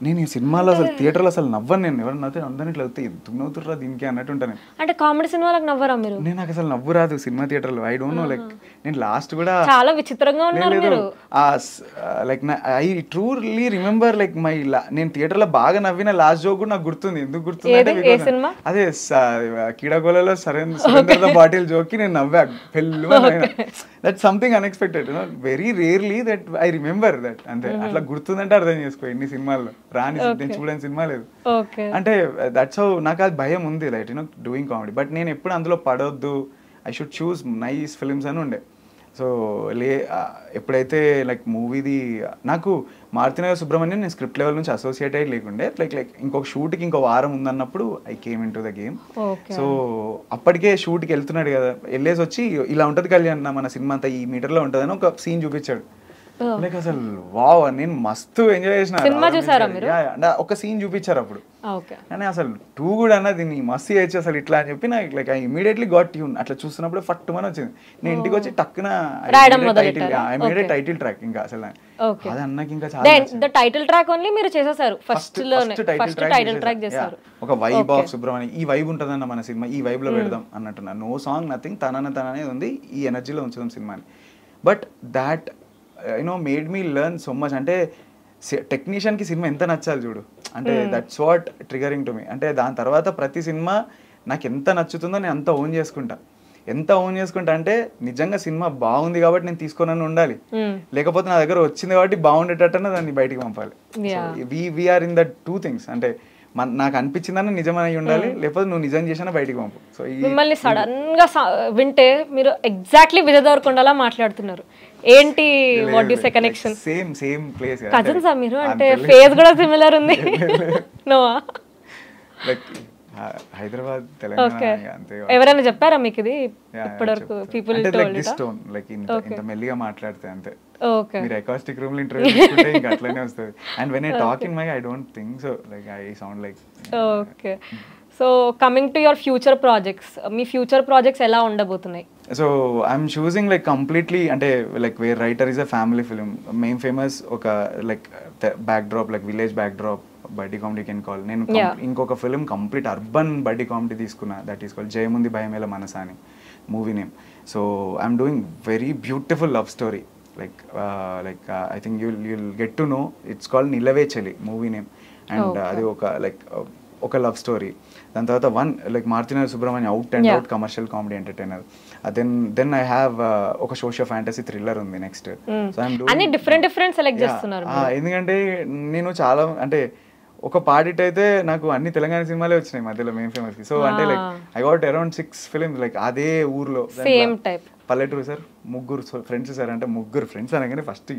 నేను ఈ సినిమాలో అసలు థియేటర్లో అసలు నవ్వను. నేను ఎవరు నవ్వుతే అందరినీ ఇట్లా అవుతాయి, ఎందుకు నవ్వుతుర్రా దీనికి అన్నట్టు ఉంటాను. అంటే కామెడీ సినిమాలకు నవ్వరా మీరు? నేను నాకు అసలు నవ్వు రాదు సినిమా థియేటర్లో. ఐ డోంట్ నో, లైక్ నేను లాస్ట్ కూడా చాలా విచిత్రంగా ఉన్నారు మీరు. Like I truly remember like నేను థియేటర్లో బాగా నవ్విన లాస్ట్ జోక్ కూడా నాకు గుర్తుంది. ఎందుకు గుర్తుంది అంటే అదే కీడాగోలలో సరేంద్ర బాటిల్ జోక్కి నేను నవ్వా పెళ్ళు. That something unexpected, very rarely that I remember that. అంతే, అట్లా గుర్తుందంటే అర్థం చేసుకో. ఎన్ని సినిమాల్లో రాని చూడని సినిమా లేదు. అంటే దట్స్ హౌ నాకు అది భయం ఉంది లైక్ డూయింగ్ కామెడీ. బట్ నేను ఎప్పుడు అందులో పడొద్దు, I should choose nice films అని ఉండే. సో ఎప్పుడైతే లైక్ మూవీది నాకు మారుతినగర్ సుబ్రహ్మణ్యం నేను స్క్రిప్ట్ లెవెల్ నుంచి అసోసియేట్ అయ్యి లేకుండే, లైక్ ఇంకొక షూట్కి ఇంకో వారం ఉందన్నప్పుడు I came into the game. So అప్పటికే షూట్కి వెళ్తున్నాడు కదా, వెళ్ళేసి వచ్చి ఇలా ఉంటుంది కళ్యాణ్ మన సినిమా అంతా ఈ మీటర్లో ఉంటుందని ఒక సీన్ చూపించాడు. లైక్ అసలు వావ్, నేను మస్తు ఎంజాయ్ చేసిన. ఒక సీన్ చూపించారు అప్పుడు, కానీ అసలు 2 కూడా అన్న దీన్ని మస్తు చేయొచ్చు అసలు ఇట్లా అని చెప్పి నాకు like I immediately got tune. అట్లా చూస్తున్నప్పుడు ఫట్ అని వచ్చింది. నేను ఇంటికి వచ్చి టక్కున టైటిల్ ట్రాక్ ఇంకా అసలు అది అన్నకి ఇంకా చాలా టైటిల్ ట్రాక్ ఓన్లీ మీరు చేసేసారు ఫస్ట్ టైటిల్ ట్రాక్ చేశారు. ఒక వైబ్ ఆఫ్ సుబ్రహ్మణ్యం, ఈ వైబ్ ఉంటుందన్న మన సినిమా, ఈ వైబ్ లో పెడదాం అన్నట్టున్నా. నో సాంగ్ నథింగ్, తననే ఉంది, ఈ ఎనర్జీలో ఉంచుదాం సినిమాని. But that made me learn so much. అంటే టెక్నీషియన్కి సినిమా ఎంత నచ్చాలి చూడు, అంటే that's what triggering to me. అంటే దాని తర్వాత ప్రతి సినిమా నాకు ఎంత నచ్చుతుందో నేను అంత ఓన్ చేసుకుంటా. ఎంత ఓన్ చేసుకుంటా అంటే నిజంగా సినిమా బాగుంది కాబట్టి నేను తీసుకొని ఉండాలి, లేకపోతే నా దగ్గర వచ్చింది కాబట్టి బాగుండేటట్టున దాన్ని బయటికి పంపాలి. We're in that 2 things. అంటే నాకు అనిపించిందని నిజమని ఉండాలి, లేకపోతే నువ్వు నిజం చేసినా బయటికి పంపు. సో మిమ్మల్ని సడన్ గా వింటే మీరు ఎగ్జాక్ట్లీ విజయ్ దేవరకొండలా మాట్లాడుతున్నారు. ఏంటి what you say connection? Same place cousins ఆ మీరు? అంటే ఫేస్ కూడా సిమిలర్ ఉంది. నోవా లైక్ హైదరాబాద్ తెలంగాణ అంతే. ఎవరైనా చెప్పారా మీకు ఇది ఇప్పటివరకు? పీపుల్ టోల్డ్ ఇట్ లైక్ ఇంత మెల్లిగా మాట్లాడితే అంతే. మీరు అకాస్టిక్ రూమ్ లో ఇంటర్వ్యూ తీసుకుంటే ఇంకా అట్లనే వస్తుంది. And when I talk in my I don't think so like I sound like. Okay, so coming to your future projects, మీ ఫ్యూచర్ ప్రాజెక్ట్స్ ఎలా ఉండబోతున్నాయి? So I'm choosing like completely అంటే like where writer is a family film. Mem Famous ఒక like backdrop, like village backdrop buddy comedy can call. నేను ఇంకొక film complete urban buddy comedy తీసుకున్నా, that is called Jayamundi భయమేల మనసా అని movie name. So I'm doing very beautiful love story. Like I think you'll get to know, it's called నిలవే చలి movie name. And అది ఒక love story. దాని తర్వాత like Maruthinagar Subramanyam out and out commercial comedy entertainer. Then I have ఒక socio fantasy thriller ఉంది next. So అన్ని different select చేస్తున్నారు. ఎందుకంటే నేను చాలా అంటే ఒక పార్ట్ అయితే నాకు అన్ని తెలంగాణ సినిమాలే వచ్చినాయి మధ్యలో మెయిన్ ఫేమస్. సో అంటే like I got around 6 films like అదే ఊర్లో. సేమ్ టైప్ పల్లెటూరు సార్, 3 ఫ్రెండ్స్ సార్. అంటే 3 ఫ్రెండ్స్ అనగానే ఫస్ట్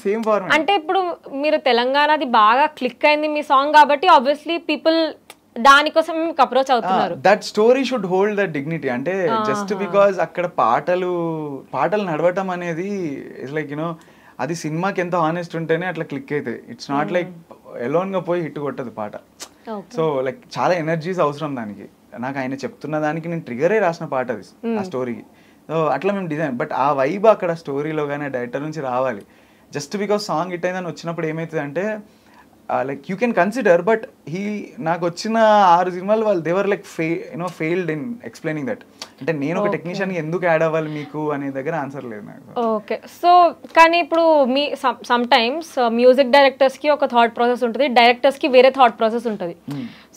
సేమ్ ఫార్మ్. అంటే ఇప్పుడు మీరు తెలంగాణది బాగా క్లిక్ అయింది మీ సాంగ్ కాబట్టి ఆబ్వియస్లీ పీపుల్ దానికోసం మీకు అప్రోచ్ అవుతున్నారు. That story should hold that dignity. అంటే జస్ట్ బికాజ్ అక్కడ పాటలు నడవటం అనేది ఇట్స్ లైక్ అది సినిమాకి ఎంత హానెస్ట్ ఉంటేనే అట్లా క్లిక్ అవుతాయి. ఇట్స్ నాట్ లైక్ ఎలోన్ గా పోయి హిట్ కొట్టదు పాట. సో లైక్ చాలా ఎనర్జీస్ అవసరం దానికి. నాకు ఆయన చెప్తున్న దానికి నేను ట్రిగరే రాసిన పాట అది ఆ స్టోరీకి. సో అట్లా మేము డిజైన్, బట్ ఆ వైబ్ అక్కడ స్టోరీలో కానీ డైరెక్టర్ నుంచి రావాలి. జస్ట్ బికాస్ సాంగ్ హిట్ అయిందని వచ్చినప్పుడు ఏమవుతుంది అంటే like you can consider, but నాకు వచ్చిన 6 సినిమాలు వాళ్ళు they were like failed in explaining that. అంటే నేను ఒక టెక్నీషియన్ ఎందుకు యాడ్ అవ్వాలి మీకు అనే దగ్గర ఆన్సర్ లేదు నాకు. ఓకే, సో కానీ ఇప్పుడు me some times music directors కి ఒక థాట్ ప్రాసెస్ ఉంటుంది, డైరెక్టర్స్ కి వేరే థాట్ ప్రాసెస్ ఉంటుంది.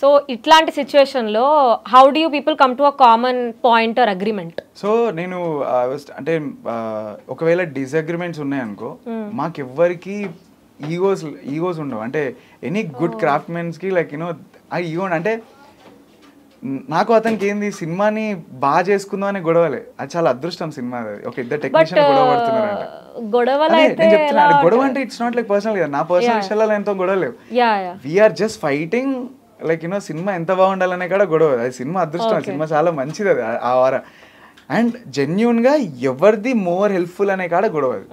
సో ఇట్లాంటి సిచ్యువేషన్ లో how do you people come to a common point are agreement? So నేను అంటే ఒకవేళ డిసగ్రిమెంట్స్ ఉన్నాయనుకో, మాకెవ్వరికి ఈగోస్ ఉండవు. అంటే ఎనీ గుడ్ క్రాఫ్ట్ మెన్స్ కి లైక్ ఆ ఈగో అంటే నాకు అతనికి ఏంది సినిమాని బాగా చేసుకుందాం అనే గొడవలే. అది చాలా అదృష్టం సినిమా. ఒక ఇద్దరు టెక్నీషియన్ గొడవ పడుతున్నారంట. నేను చెప్తున్నాను గొడవ అంటే ఇట్స్ నాట్ లైక్ పర్సనల్ కదా, నా పర్సనల్ విషయాలలో ఎంతో గొడవ లేవు. We're just fighting like cinema ఎంత బాగుండాలనే కూడా గొడవ. అది సినిమా అదృష్టం, సినిమా చాలా మంచిది అది ఆ వార. అండ్ జెన్యూన్ గా ఎవరిది మోర్ హెల్ప్ఫుల్ అనే కాడ గొడవ అది.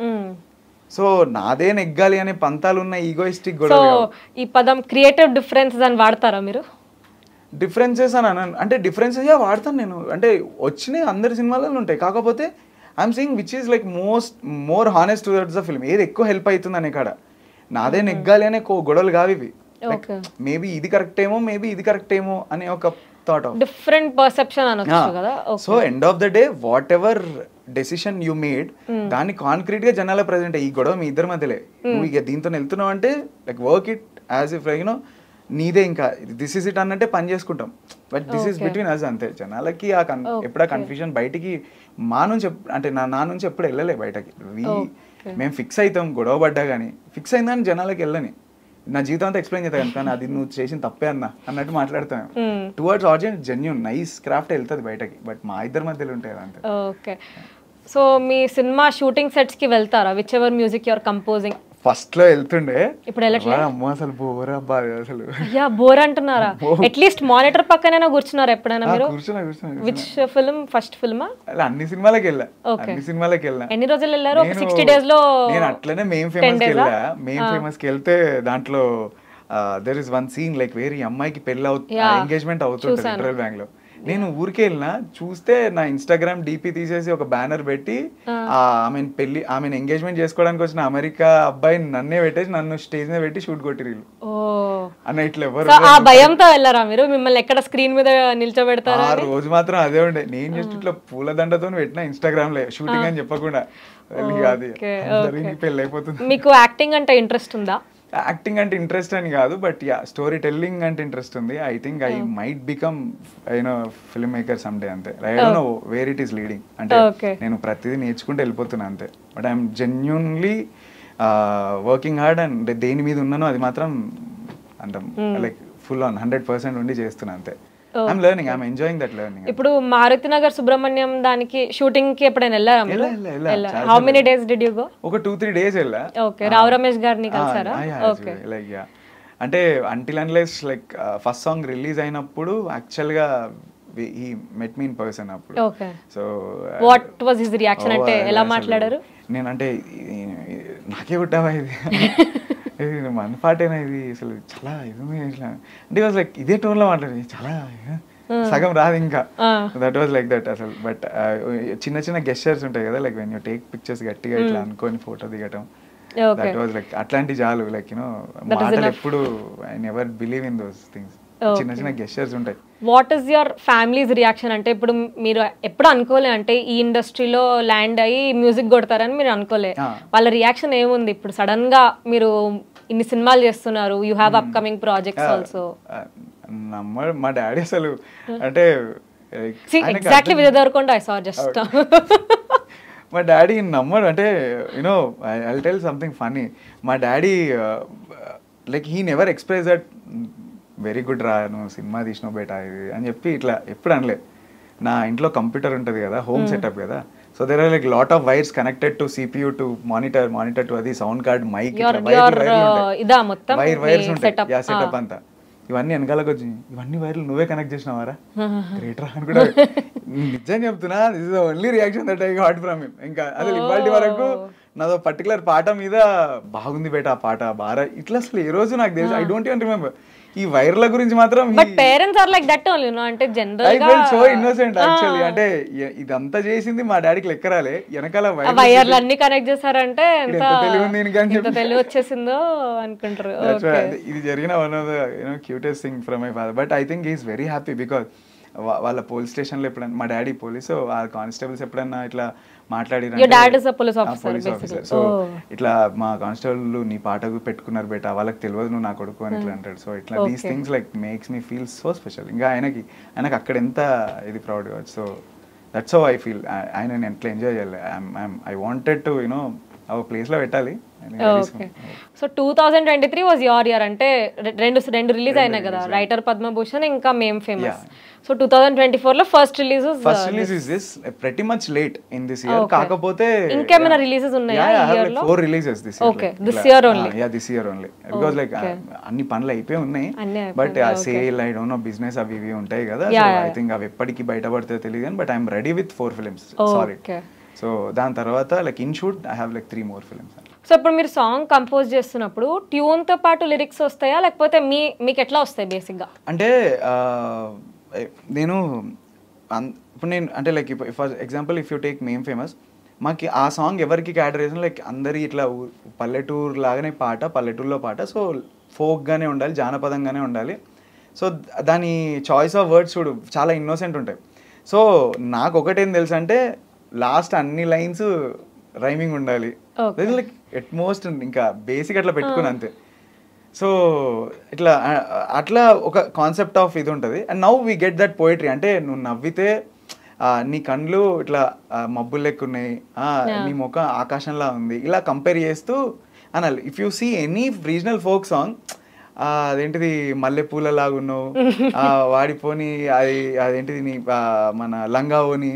సో నాదే నెగ్గాలి అనే పంతాలు ఉన్న ఈగోయిస్టిక్ గొడవ. ఈ పదం క్రియేటివ్ డిఫరెన్సెస్ అని వాడతారా మీరు? డిఫరెన్సెస్ అని అంటే డిఫరెన్సెస్ వాడతాను నేను. అంటే వచ్చినాయి అందరి సినిమాలలో ఉంటాయి. కాకపోతే I'm seeing which is like more honest towards the film. ఏది ఎక్కువ హెల్ప్ అవుతుంది అనే కాడ నాదే నెగ్గాలి అనే గొడవలు కావు ఇవి. మేబీ ఇది కరెక్ట్ ఏమో, మేబీ ఇది కరెక్ట్ ఏమో అనే ఒక థాట్ ఆఫ్ డిఫరెంట్ పర్సెప్షన్ అనొచ్చు కదా. So end of the day what ever decision you made దాన్ని కాంక్రీట్ గా జనాల ప్రెజెంట్. ఈ గొడవ మీ ఇద్దరి మధ్యలే, నువ్వు ఇక దీంతో వెళ్తున్నావు అంటే like work it as if నీదే, ఇంకా దిస్ ఇస్ ఇట్ అన్నట్టే పని చేసుకుంటాం. But this is between us అంతే. జనాలకి ఎప్పుడా కన్ఫ్యూజన్ బయటికి మా నుంచి అంటే నా నుంచి ఎప్పుడు వెళ్ళలే బయటకి. మేము ఫిక్స్ అవుతాం గొడవ పడ్డా కానీ, ఫిక్స్ అయిందని జనాలకి వెళ్ళని. నా జీవితం అంతా ఎక్స్ప్లెయిన్ చేస్తాను కానీ అది నువ్వు చేసిన తప్పే అన్నట్టు మాట్లాడతాను. Towards audience genuine nice craft వెళ్తుంది బయటకి, బట్ మా ఇద్దరి మధ్యలో ఉంటాయి అంతే. ఓకే, సో మీ సినిమా షూటింగ్ సెట్స్ కి వెళ్తారా? Which ever music your composing? First లో వెళ్తుండే, ఇప్పుడు వెళ్ళట్లేదు. అమ్మ అసలు బోరా బాగా అసలు. అయ్యా బోర్ అంటున్నారా? అట్లీస్ట్ మానిటర్ పక్కనైనా కూర్చున్నారా ఎప్పుడైనా మీరు? కూర్చున్నా. Which film? ఫస్ట్ ఫిల్మా? అన్ని సినిమాలకు వెళ్ళా. అన్ని సినిమాలకు వెళ్ళా. ఎన్ని రోజులు వెళ్ళారు? ఒక 60 days లో. నేను అట్లనే మెయిన్ ఫేమస్ కి వెళ్ళా. మెయిన్ ఫేమస్ కి వెళ్తే దాంట్లో there is one scene like వేరే అమ్మాయికి పెళ్లి ఎంగేజ్మెంట్ అవుతుంది పెట్రోల్ బ్యాంక్ లో. నేను ఊరికే వెళ్ళినా, చూస్తే నా ఇన్స్టాగ్రామ్ డీపీ తీసేసి ఒక బ్యానర్ పెట్టి ఆమెను ఎంగేజ్మెంట్ చేసుకోవడానికి వచ్చిన అమెరికా అబ్బాయిని నన్నే పెట్టేసి నన్ను స్టేజ్ మీద పెట్టి షూట్ కొట్టిరు అన్న. ఇట్లా ఎవరు ఆ భయంతో వెళ్ళారా మీరు? మిమ్మల్ని ఎక్కడ స్క్రీన్ మీద నిల్చోబెడతారా? ఆ రోజు మాత్రం అదే ఉండే. నేను జస్ట్ ఇట్లా పూలదండతో పెట్టిన ఇన్స్టాగ్రామ్ లో షూటింగ్ అని చెప్పకుండా. పెళ్ళి అయిపోతుంది. మీకు యాక్టింగ్ అంటే ఇంట్రెస్ట్ ఉందా? యాక్టింగ్ అంటే ఇంట్రెస్ట్ అని కాదు, బట్ యా స్టోరీ టెల్లింగ్ అంటే ఇంట్రెస్ట్ ఉంది. I think I might become film maker some day అంతే. I don't know where it is leading. అంటే నేను ప్రతిదీ నేర్చుకుంటూ వెళ్ళిపోతున్నా అంతే. But I'm genuinely working hard and దేని మీద ఉన్నానో అది మాత్రం అంత లైక్ ఫుల్ ఆన్ 100% ఉండి చేస్తున్నా అంతే. I'm learning, I'm enjoying that learning. ఇప్పుడు మారుతి నగర్ సుబ్రహ్మణ్యం దానికి షూటింగ్ కి ఎప్పుడైనా వెళ్ళారా మీరు? How many days did you go? ఒక 2-3 days వెళ్ళా. ఓకే, రావు రమేష్ గారిని కలిసారా? ఓకే, లైక్ యా అంటే until unless like first song release అయినప్పుడు యాక్చువల్ గా he met me in person అప్పుడు. Okay, so what was his reaction? అంటే ఎలా మాట్లాడారు? నేనంటే నాకే కొట్టావా ఇది, మన పాటేనా ఇది, అసలు చాలా ఇది ఇట్లా అంటే వాజ్ లైక్ ఇదే టోన్ లో మాట్లాడి చాలా సగం రాదు ఇంకా. దట్ వాజ్ లైక్ దట్ అసలు. బట్ చిన్న చిన్న గెస్చర్స్ ఉంటాయి కదా, like when you take pictures గట్టిగా ఇట్లా అనుకొని ఫోటో దిగటం, దట్ వాజ్ లైక్ అట్లాంటి చాలు. లైక్ మాటలు ఎప్పుడు I never believe in those things. చిన్న చిన్న గెస్చర్స్ ఉంటాయి. What is your families reaction? అంటే ఇప్పుడు మీరు ఎప్పుడు అనుకోలే అంటే ఈ ఇండస్ట్రీలో ల్యాండ్ అయ్యి మ్యూజిక్ కొడతారని మీరు అనుకోలే. వాళ్ళ రియాక్షన్ ఏముంది? ఇప్పుడు సడన్ గా మీరు ఇన్ని సినిమాలు చేస్తున్నారు, you have upcoming projects also. మా డాడీ అసలు అంటే exactly Vijay Deverakonda I saw just. మా డాడీ నమ్మడు. అంటే you know I tell something funny. మా daddy like he never express that very good రా నువ్వు సినిమా తీసినావు బేటా ఇది అని చెప్పి ఇట్లా ఎప్పుడు అనలే. నా ఇంట్లో కంప్యూటర్ ఉంటుంది కదా, హోమ్ సెటప్ కదా, so there are like lot of wires connected to CPU to monitor to అది సౌండ్ కార్డ్ మైక్ వైర్స్ ఉంటాయి సెటప్ అంతా. ఇవన్నీ వెనకాలకు వచ్చి ఇవన్నీ వైర్లు నువ్వే కనెక్ట్ చేసినావారా, గ్రేట్ రా అని కూడా నిజం చెప్తున్నా. This is only reaction that I got from him. ఇంకా అసలు ఇవాళ వరకు నాదో పర్టికులర్ పాట మీద బాగుంది బేట ఆ పాట బాగా ఇట్లా అసలు ఏ రోజు నాకు తెలుసు. I don't even remember. ఈ వైర్ల గురించి మాత్రం but parents are like that only, అంటే జనరల్ గా సో ఇన్నోసెంట్ యాక్చువల్లీ. అంటే ఇదంతా చేసింది మా డాడీకి లెక్కరాలే, వెనకాల వైర్లు అన్ని కనెక్ట్ చేశారంటే ఎంత తెలివి వచ్చేసిందో అనుకుంటారు. ఇది జరిగిన one of the cutest thing from my father. But I think is very happy because వాళ్ళ పోలీస్ స్టేషన్లో ఎప్పుడైనా మా డాడీ పోలీస్, ఆ కానిస్టేబుల్స్ ఎప్పుడైనా ఇట్లా మాట్లాడిన సో ఇట్లా మా కానిస్టేబుల్ నీ పాటకు పెట్టుకున్నారు బేట వాళ్ళకి తెలియదు నువ్వు నా కొడుకు అని ఇట్లా అంటాడు. సో ఇట్లా these things like makes me feel so special. ఇంకా ఆయనకి అక్కడ ఎంత ఇది ప్రౌడ్ కావచ్చు. So that's how I feel. ఆయన ఎట్లా ఎంజాయ్ చేయాలి. ఐ వాంటెడ్ టు యునో ఆ ప్లేస్ లో పెట్టాలి. So 2023 was your year. అంటే రెండు రిలీజ్ అయినాయి కదా, రైటర్ పద్మభూషణ్ ఇంకా మేం ఫేమస్. సో 2024 లో first release is this pretty much late in this year. కాకపోతే ఇంకేమైనా రిలీజెస్ ఉన్నాయా ఈ ఇయర్ లో? 4 releases this year. Okay, this year only. Yeah, this year only. Because like అన్ని పనులు అయిపోయి ఉన్నాయి, బట్ ఆ sale I don't no business అవి ఇవి ఉంటాయి కదా. సో ఐ థింక్ అవి ఎప్పటికి బయటపడితే తెలియదు కానీ but I'm ready with 4 films. Sorry. So దాని తర్వాత like in shoot I have like 3 more films. So ఇప్పుడు మీరు సాంగ్ కంపోజ్ చేస్తున్నప్పుడు ట్యూన్ తో పాటు లిరిక్స్ వస్తాయా లేకపోతే మీకు ఎట్లా వస్తాయి బేసిక్ గా? అంటే నేను ఇప్పుడు నేను అంటే like for example if you take మేం ఫేమస్, మాకు ఆ సాంగ్ ఎవరికి క్యాటర్ చేసిన లైక్ అందరి ఇట్లా పల్లెటూరు లాగానే పాట, పల్లెటూరులో పాట. సో ఫోక్గానే ఉండాలి, జానపదంగానే ఉండాలి. సో దాని చాయిస్ ఆఫ్ వర్డ్స్ చూడు చాలా ఇన్నోసెంట్ ఉంటాయి. సో నాకు ఒకటేం తెలుసు అంటే లాస్ట్ అన్ని లైన్స్ రైమింగ్ ఉండాలి. లైక్ ఎట్ మోస్ట్ ఇంకా బేసిక్ అట్లా పెట్టుకుని అంతే. సో అట్లా ఒక కాన్సెప్ట్ ఆఫ్ ఇది ఉంటుంది. And now we get that poetry. అంటే నువ్వు నవ్వితే నీ కళ్ళు ఇట్లా మబ్బులు లెక్క ఉన్నాయి, నీ ముఖం ఆకాశంలా ఉంది, ఇలా కంపేర్ చేస్తూ అనాలి. If you see any regional folk song, అదేంటిది మల్లెపూల లాగా ఉన్నావు, వాడిపోని అది అదేంటిది నీ మన లంగా ఓని,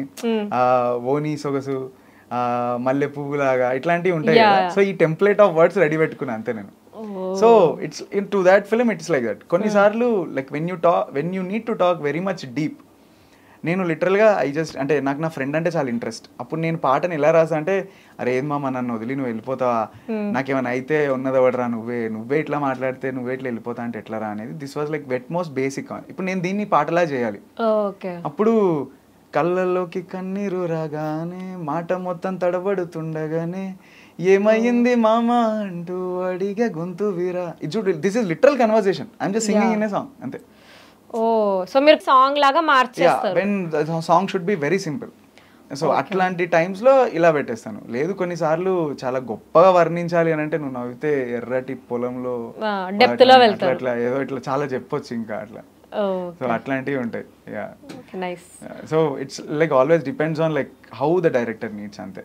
ఓని సొగసు, మల్లె పువ్వు లాగా, ఇట్లాంటివి ఉంటాయి కదా. సో ఈ టెంప్లెట్ ఆఫ్ వర్డ్స్ రెడీ పెట్టుకున్నా అంతే నేను. So it's into that film it's like that. కొన్నిసార్లు like when you need to talk very much deep, నేను లిటరల్గా అంటే నాకు నా ఫ్రెండ్ అంటే చాలా ఇంట్రెస్ట్. అప్పుడు నేను పాటను ఎలా రాసా అంటే, అరే ఏం మామ నన్ను వదిలి నువ్వు వెళ్ళిపోతావా, నాకేమైనా అయితే ఉన్నది ఎవడరా, నువ్వే ఇట్లా మాట్లాడితే నువ్వే ఇట్లా వెళ్ళిపోతా అంటే ఎట్లా రా అనేది. This was like what most basic. ఇప్పుడు నేను దీన్ని పాటలా చేయాలి. అప్పుడు కళ్ళల్లోకి కన్నీరు రాగానే, మాట మొత్తం తడబడుతుండగానే, ఏమయ్యింది మామ అంటూ అడిగే గొంతు వీరా. This is literal conversation, I'm just singing in a song అంతే. ఓ సో మీరు సాంగ్ లాగా మార్చేస్తారు. When song should be very simple. So అట్లాంటి టైమ్స్ లో ఇలా పెట్టేస్తాను. లేదు కొన్నిసార్లు చాలా గొప్పగా వర్ణించాలి అని అంటే, నువ్వు నవ్వితే ఎర్రటి పొలంలో అట్లా ఏదో ఇట్లా చాలా చెప్పొచ్చు ఇంకా అట్లా. సో అట్లాంటివి ఉంటాయి. So it's like always depends on like how the director needs అంతే.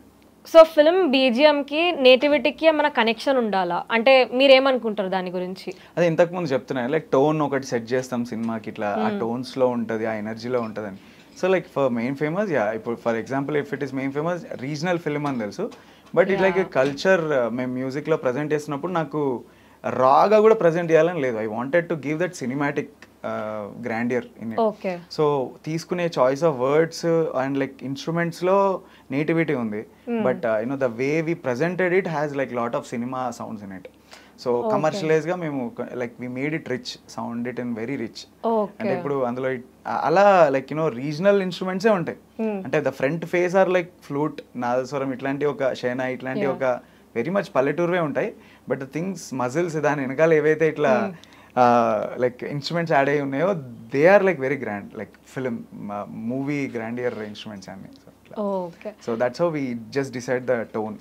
సో ఫిల్మ్ బీజిఎం కి నేటివిటీకి మన కనెక్షన్ ఉండాలా అంటే మీరేమనుకుంటారు దాని గురించి? అదే ఇంతకు ముందు చెప్తున్నాను, లైక్ టోన్ ఒకటి సెట్ చేస్తాం సినిమాకి, ఇట్లా ఆ టోన్స్ లో ఉంటుంది, ఆ ఎనర్జీలో ఉంటుంది అని. So like for Mem Famous, ఇప్పుడు for example if it is Mem Famous regional film అని తెలుసు, బట్ ఇట్ లైక్ కల్చర్ మేము మ్యూజిక్లో ప్రజెంట్ చేస్తున్నప్పుడు నాకు రాగా కూడా ప్రజెంట్ చేయాలని లేదు. I wanted to give that cinematic grandeur in it. So తీసుకునే choice of words and like instruments లో నేటివిటీ ఉంది, but you know the way we presented it has like lot of cinema sounds in it. So commercialise గా మేము like we made it rich, sound it in very rich. అంటే ఇప్పుడు అందులో అలా like you know regional ఇన్స్ట్రుమెంట్సే ఉంటాయి. అంటే the front face are like flute, nadaswaram, ఇట్లాంటి ఒక షేనా, ఇట్లాంటి ఒక వెరీ మచ్ పల్లెటూరువే ఉంటాయి. బట్ ద థింగ్స్ మజిల్స్ దాని వెనకాల ఏవైతే ఇట్లా లైక్ ఇన్స్ట్రుమెంట్స్ యాడ్ అయ్యి ఉన్నాయో, they are like very grand, like film movie grandeur instruments అన్ని. So that's how we just decide the tone.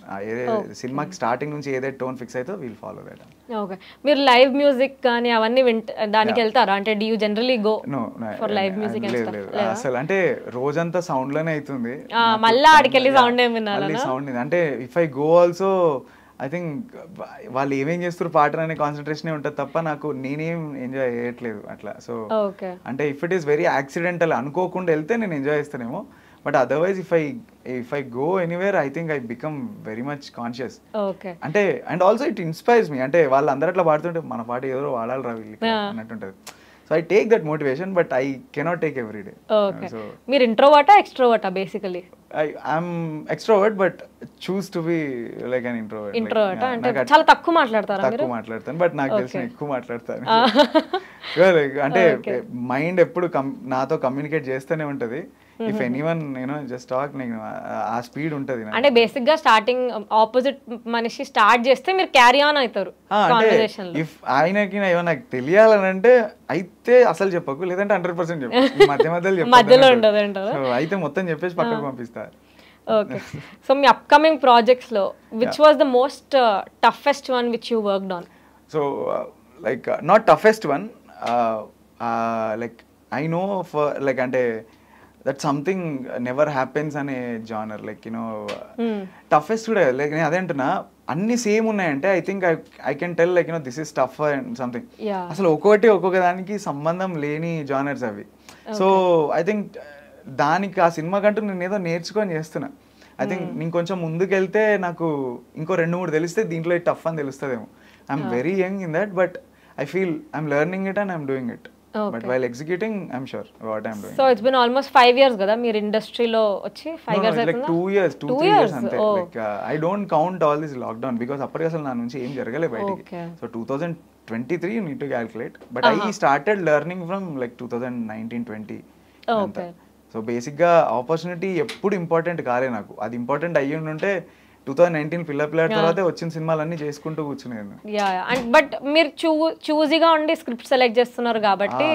సినిమాకి స్టార్టింగ్ నుంచి ఏదైతే టోన్ ఫిక్స్ అయితే విల్ ఫాలో దట్. ఓకే, మీరు లైవ్ మ్యూజిక్ కానీ అవన్నీ దానికి వెళ్తారా? అంటే do you generally go for live music? అసలు అంటే రోజంతా సౌండ్ లోనే అవుతుంది, మళ్ళీ ఆడికి వెళ్ళి సౌండ్ ఏమి వినాలి? సౌండ్ అంటే if I go also I think వాళ్ళు ఏమేం చేస్తారు పాట అనే కాన్సన్ట్రేషన్ ఉంటుంది తప్ప నాకు నేనేం ఎంజాయ్ చేయట్లేదు అట్లా. సో అంటే if it is very accidental, అనుకోకుండా వెళ్తే నేను ఎంజాయ్ చేస్తానేమో, but otherwise if I go anywhere I think I become very much conscious. అంటే and also it inspires me. అంటే వాళ్ళు అందరూ అట్లా పాడుతుంటే మన పాట ఏదో వాడాలి రా వీళ్ళకి అన్నట్టుంటది. So I take that motivation, but I cannot take every day. Okay. So మీరు ఇంట్రోవర్టా ఎక్స్ట్రోవర్టా basically? I'm extrovert, but choose to be like an introvert. ఇంట్రోవర్టా అంటే చాలా తక్కువ మాట్లాడతారా మీరు? తక్కువ మాట్లాడతాను, బట్ నాకు తెలిసిన ఎక్కువ మాట్లాడతాను. అంటే మైండ్ ఎప్పుడు నాతో కమ్యూనికేట్ చేస్తూనే ఉంటది. ఇఫ్ ఎనీవన్ జస్ట్ టాక్, నేను ఆ స్పీడ్ ఉంటది. అంటే బేసిక్ గా స్టార్టింగ్ ఆపోజిట్ మనిషి స్టార్ట్ చేస్తే మీరు క్యారీ ఆన్ అవుతారు కాన్వర్సేషన్ లో. ఇఫ్ ఆయనకి నాకు తెలియాలని అంటే అయితే అసలు చెప్పకు, లేదంటే 100% చెప్పు, మధ్యలో ఉండదు అంటారు. అయితే మొత్తం చెప్పేసి పక్కకు పంపిస్తారు. ఓకే, సో మీ అప్కమింగ్ ప్రాజెక్ట్స్ లో which was the most toughest one which you worked on? So like not toughest one, like I know for like అంటే that something never happens అనే జానర్, లైక్ టఫెస్ట్ కూడా like నేను అదే అంటున్నా, అన్ని same ఉన్నాయంటే I think I can tell like this is tough and something. అసలు ఒక్కొక్క దానికి సంబంధం లేని జానర్స్ అవి. సో ఐ థింక్ దానికి ఆ సినిమా కంటూ నేను ఏదో నేర్చుకొని చేస్తున్నా. ఐ థింక్ నేను కొంచెం ముందుకెళ్తే నాకు ఇంకో 2-3 తెలిస్తే దీంట్లో టఫ్ అని తెలుస్తుందేమో. I'm very young in that, but I feel I'm learning it and I'm doing it. Okay. But while executing, I'm sure what I'm doing. So it's been almost 5 years kada meer industry lo vachi 5 years like 2 years 2-3 years ante. Like I don't count all this lockdown because appadi asalu na nunchi em jaragale bayatiki. So 2023 you need to calculate, but I started learning from like 2019-20. Okay. So basic ga opportunity eppudu important kaale naku, adi important ayyi unte 2019 పిల్లల తర్వాత వచ్చిన సినిమాలన్నీ చేసుకుంటూ కూర్చునేది. But మీరు చూజీగా ఉండి script select చేస్తున్నారు కాబట్టి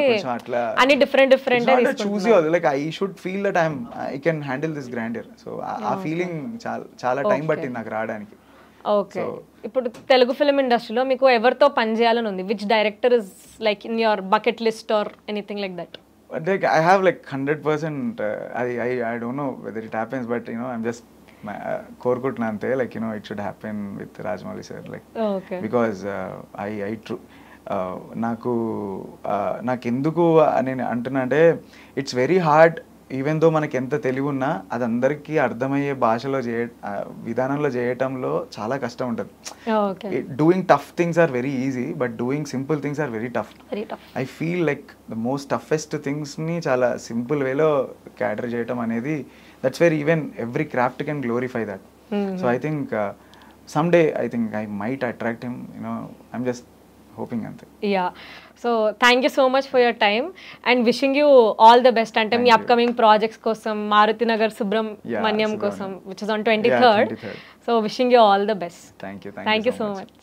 అన్ని different choosy like I should feel that I can handle this grandeur. So ఆ ఫీలింగ్ చాలా టైం పట్టింది నాకు రావడానికి. ఓకే, ఇప్పుడు తెలుగు ఫిల్మ్ ఇండస్ట్రీలో మీకు ఎవరితో పని చేయాలని ఉంది? Which director is like in your bucket list or anything like that? Like I have like 100%. I don't know whether it happens, but I'm just కోరుకుంటున్నా అంతే, like it should happen with Rajamouli sir, like okay because I true నాకు ఎందుకు నేను అంటున్నా అంటే it's very hard, even though మనకి ఎంత తెలివి ఉన్నా అది అందరికీ అర్థమయ్యే భాషలో విధానంలో చేయటంలో చాలా కష్టం ఉంటుంది. Doing tough things are very easy, but doing simple things are very tough. I feel like the most toughest థింగ్స్ని చాలా సింపుల్ వేలో క్యాటర్ చేయటం అనేది, that's where even every craft can glorify that. So I think someday I think I might attract him, I'm just hoping ante. Yeah, so thank you so much for your time and wishing you all the best ante mee upcoming projects kosam Maruti Nagar Subramanyam kosam, which is on 23rd. So wishing you all the best. Thank you so much.